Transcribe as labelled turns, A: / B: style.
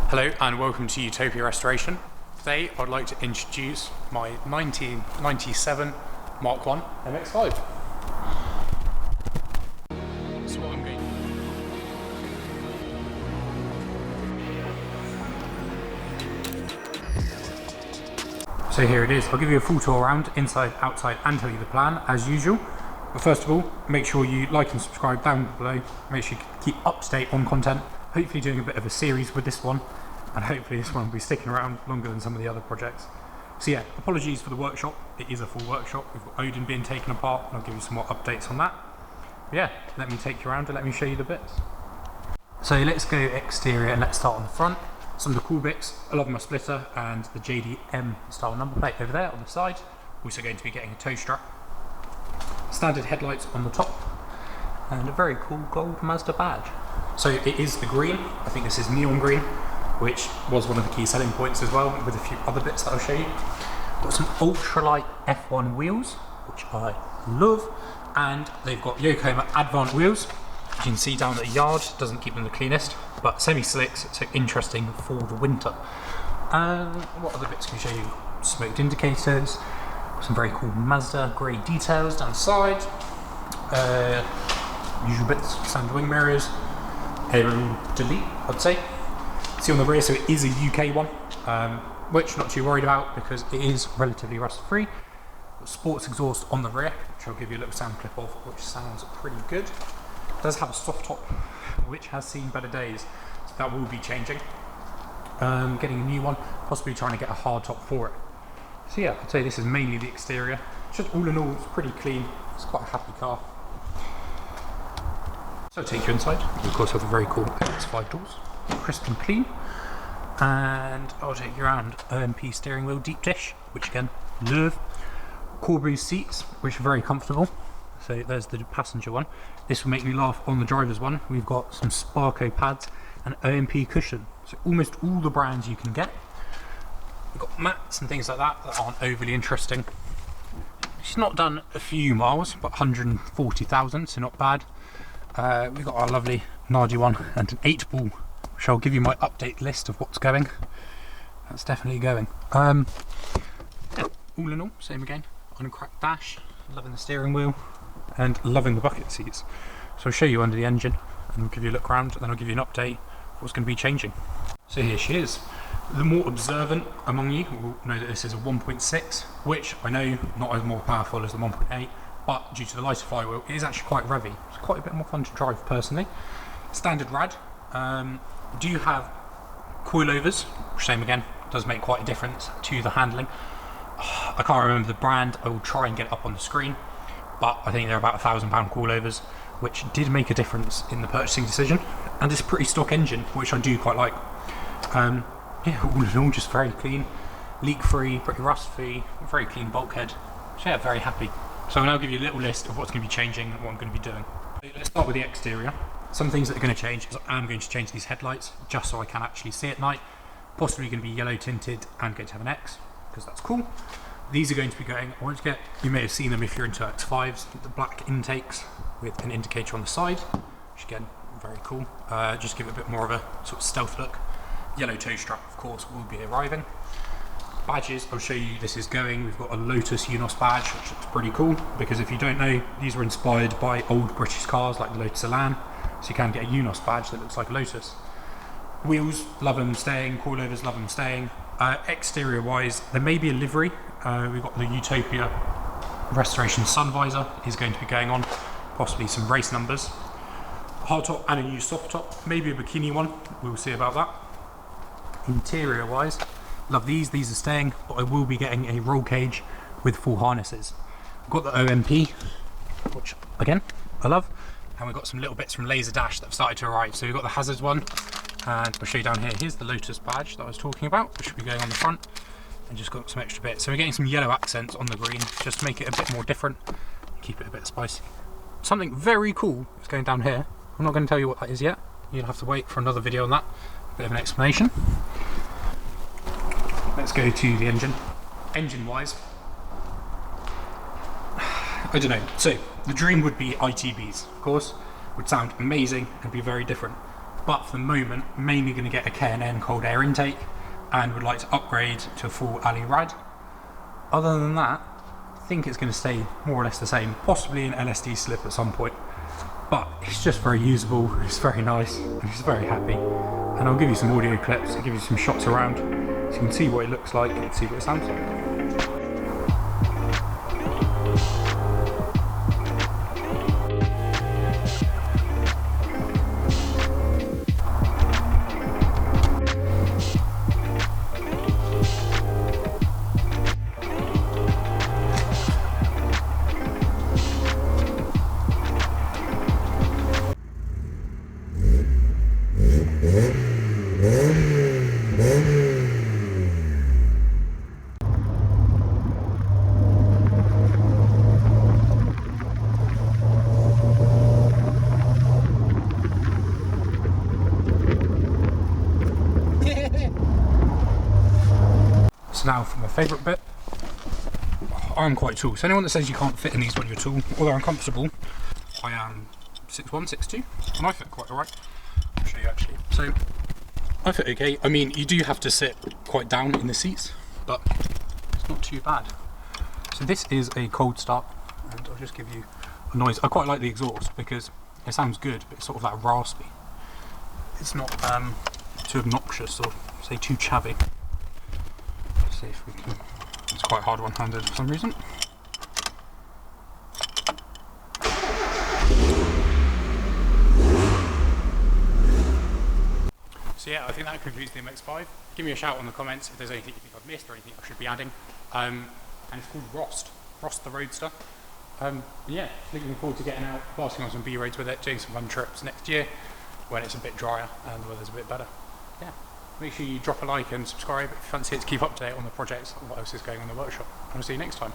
A: Hello and welcome to Utopia Restoration. Today I'd like to introduce my 1997 Mk1 MX5. So what I'm going So here it is. I'll give you a full tour around, inside, outside, and tell you the plan as usual. But first of all, make sure you like and subscribe down below. Make sure you keep up to date on content. Hopefully doing a bit of a series with this one, and hopefully this one will be sticking around longer than some of the other projects. So yeah, apologies for the workshop. It is a full workshop. We've got Odin being taken apart, and I'll give you some more updates on that. But yeah, let me take you around and let me show you the bits. So let's go exterior and let's start on the front. Some of the cool bits. I love my splitter and the JDM style number plate over there on the side. Also going to be getting a tow strap. Standard headlights on the top, and a very cool gold Mazda badge. So it is the green. I think this is neon green, which was one of the key selling points as well, with a few other bits that I'll show you. Got some ultralight F1 wheels, which I love, and they've got Yokohama Advant wheels. You can see down at the yard, doesn't keep them the cleanest, but semi-slicks, so interesting for the winter. What other bits can I show you? Smoked indicators, some very cool Mazda grey details down the side, usual bits, standard wing mirrors, aero delete, I'd say. See on the rear, so it is a UK one, which not too worried about because it is relatively rust free. Sports exhaust on the rear, which I'll give you a little sound clip of, which sounds pretty good. It does have a soft top, which has seen better days, so that will be changing. Getting a new one, possibly trying to get a hard top for it. So yeah, I'd say this is mainly the exterior. Just all in all, it's pretty clean. It's quite a happy car. So I'll take you inside. You of course have a very cool MX5 doors, crisp and clean. And I'll take you around. OMP steering wheel deep dish, which again, love. Corbeau seats, which are very comfortable. So there's the passenger one. This will make me laugh on the driver's one. We've got some Sparco pads and OMP cushion. So almost all the brands you can get. We've got mats and things like that that aren't overly interesting. It's not done a few miles, but 140,000, so not bad. We've got our lovely Nardi one and an 8-ball, which I'll give you my update list of what's going. That's definitely going. Yeah, all in all, same again. Uncracked dash, loving the steering wheel, and loving the bucket seats. So I'll show you under the engine, and I'll give you a look around, and then I'll give you an update of what's going to be changing. So here she is. The more observant among you will know that this is a 1.6, which I know not as more powerful as the 1.8, but due to the lighter flywheel, it is actually quite revvy. It's quite a bit more fun to drive personally. Standard rad. Do have coilovers, which same again, does make quite a difference to the handling. I can't remember the brand, I will try and get it up on the screen, but I think they're about £1,000 coilovers, which did make a difference in the purchasing decision. And it's a pretty stock engine, which I do quite like. Yeah, all in all, just very clean, leak-free, pretty rust-free, very clean bulkhead. So yeah, very happy. So I'll now give you a little list of what's going to be changing and what I'm going to be doing. Let's start with the exterior. Some things that are going to change is I'm going to change these headlights just so I can actually see at night. Possibly going to be yellow tinted and going to have an X, because that's cool. These are going to be going, I want to get, you may have seen them if you're into X5s, the black intakes with an indicator on the side, which again, very cool. Just give it a bit more of a sort of stealth look. Yellow toe strap, of course, will be arriving. Badges, I'll show you this is going. We've got a Lotus Unos badge, which looks pretty cool, because if you don't know, these were inspired by old British cars like the Lotus Elan, so you can get a Unos badge that looks like a Lotus. Wheels, love them staying. Coilovers, love them staying. Exterior wise, there may be a livery. We've got the Utopia Restorations sun visor is going to be going on, possibly some race numbers. Hard top and a new soft top, maybe a bikini one, we'll see about that. Interior wise, love these are staying, but I will be getting a roll cage with full harnesses. I've got the OMP, which again, I love, and we've got some little bits from Laser Dash that have started to arrive. So we've got the Hazards one, and I'll show you down here, here's the Lotus badge that I was talking about, which will be going on the front, and just got some extra bits. So we're getting some yellow accents on the green, just to make it a bit more different, keep it a bit spicy. Something very cool is going down here. I'm not going to tell you what that is yet, you'll have to wait for another video on that. Bit of an explanation. Let's go to the engine. Engine wise, I don't know. So the dream would be ITBs, of course, would sound amazing and be very different. but for the moment, mainly going to get a K&N cold air intake, and would like to upgrade to a full alley rad. Other than that, I think it's going to stay more or less the same, possibly an LSD slip at some point, but it's just very usable, it's very nice, and it's very happy. And I'll give you some audio clips, I'll give you some shots around, so you can see what it looks like and see what it sounds like. So now for my favourite bit, I'm quite tall, so anyone that says you can't fit in these when you're tall, although I'm comfortable, I am 6'1", 6'2", and I fit quite alright. I'll show you actually. So I fit okay. I mean, you do have to sit quite down in the seats, but it's not too bad. So this is a cold start, and I'll just give you a noise. I quite like the exhaust because it sounds good, but it's sort of that raspy. It's not too obnoxious or say too chavvy. See if we can. It's quite hard one-handed for some reason. So yeah, I think that concludes the MX5. Give me a shout in the comments if there's anything you think I've missed or anything I should be adding. And it's called Rost the Roadster. Yeah, looking forward to getting out, blasting on some B-roads with it, doing some fun trips next year when it's a bit drier and the weather's a bit better. Yeah. Make sure you drop a like and subscribe if you fancy it to keep up to date on the projects and what else is going on in the workshop. I'll see you next time.